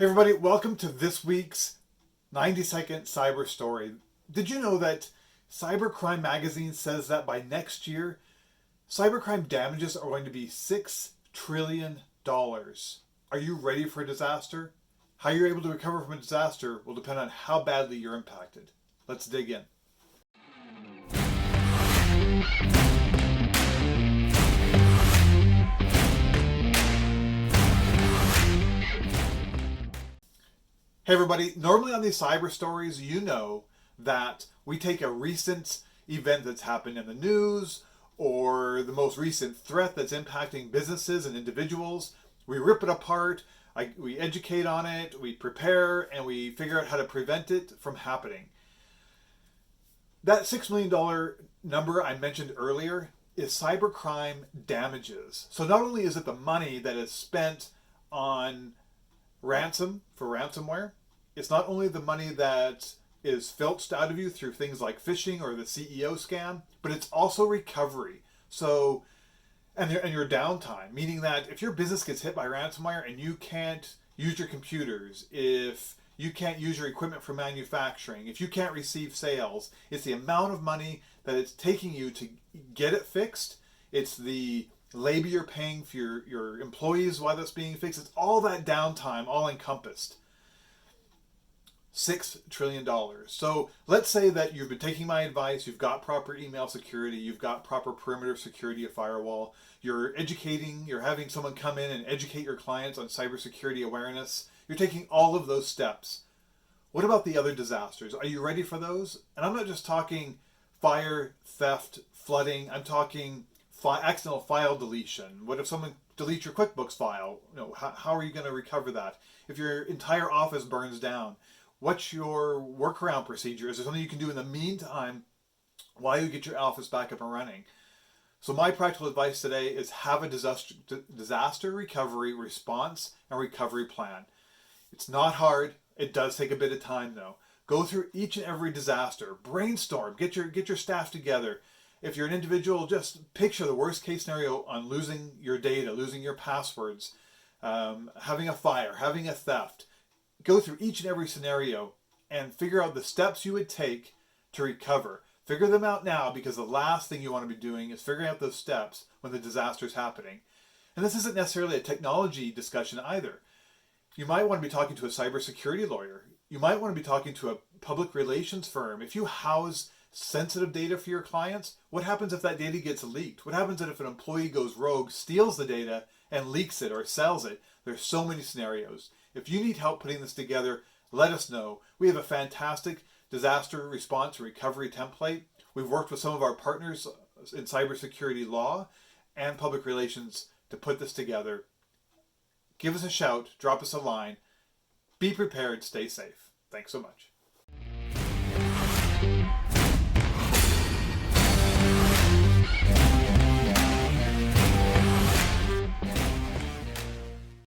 Hey everybody, welcome to this week's 90-second cyber story. Did you know that Cybercrime magazine says that by next year, cybercrime damages are going to be $6 trillion? Are you ready for a disaster? How you're able to recover from a disaster will depend on how badly you're impacted. Let's dig in. Hey everybody, normally on these cyber stories, you know that we take a recent event that's happened in the news or the most recent threat that's impacting businesses and individuals. We rip it apart, we educate on it, we prepare, and we figure out how to prevent it from happening. That $6 million number I mentioned earlier is cybercrime damages. So not only is it the money that is spent on ransom for ransomware, it's not only the money that is filched out of you through things like phishing or the CEO scam, but it's also recovery. So, and your downtime, meaning that if your business gets hit by ransomware and you can't use your computers, if you can't use your equipment for manufacturing, if you can't receive sales, it's the amount of money that it's taking you to get it fixed. It's the labor you're paying for your employees while that's being fixed. It's all that downtime, all encompassed. $6 trillion. So let's say that you've been taking my advice, you've got proper email security, you've got proper perimeter security, a firewall, you're educating, you're having someone come in and educate your clients on cybersecurity awareness. You're taking all of those steps. What about the other disasters? Are you ready for those? And I'm not just talking fire, theft, flooding. I'm talking accidental file deletion. What if someone deletes your QuickBooks file? How are you going to recover that? If your entire office burns down, what's your workaround procedure? Is there something you can do in the meantime while you get your office back up and running? So my practical advice today is have a disaster recovery response and recovery plan. It's not hard. It does take a bit of time though. Go through each and every disaster. Brainstorm. Get your staff together. If you're an individual, just picture the worst case scenario on losing your data, losing your passwords, having a fire, having a theft. Go through each and every scenario and figure out the steps you would take to recover. Figure them out now, because the last thing you want to be doing is figuring out those steps when the disaster is happening. And this isn't necessarily a technology discussion either. You might want to be talking to a cybersecurity lawyer. You might want to be talking to a public relations firm. If you house sensitive data for your clients, what happens if that data gets leaked? What happens if an employee goes rogue, steals the data, and leaks it or sells it? There's so many scenarios. If you need help putting this together, let us know. We have a fantastic disaster response and recovery template. We've worked with some of our partners in cybersecurity law and public relations to put this together. Give us a shout, drop us a line. Be prepared, stay safe. Thanks so much.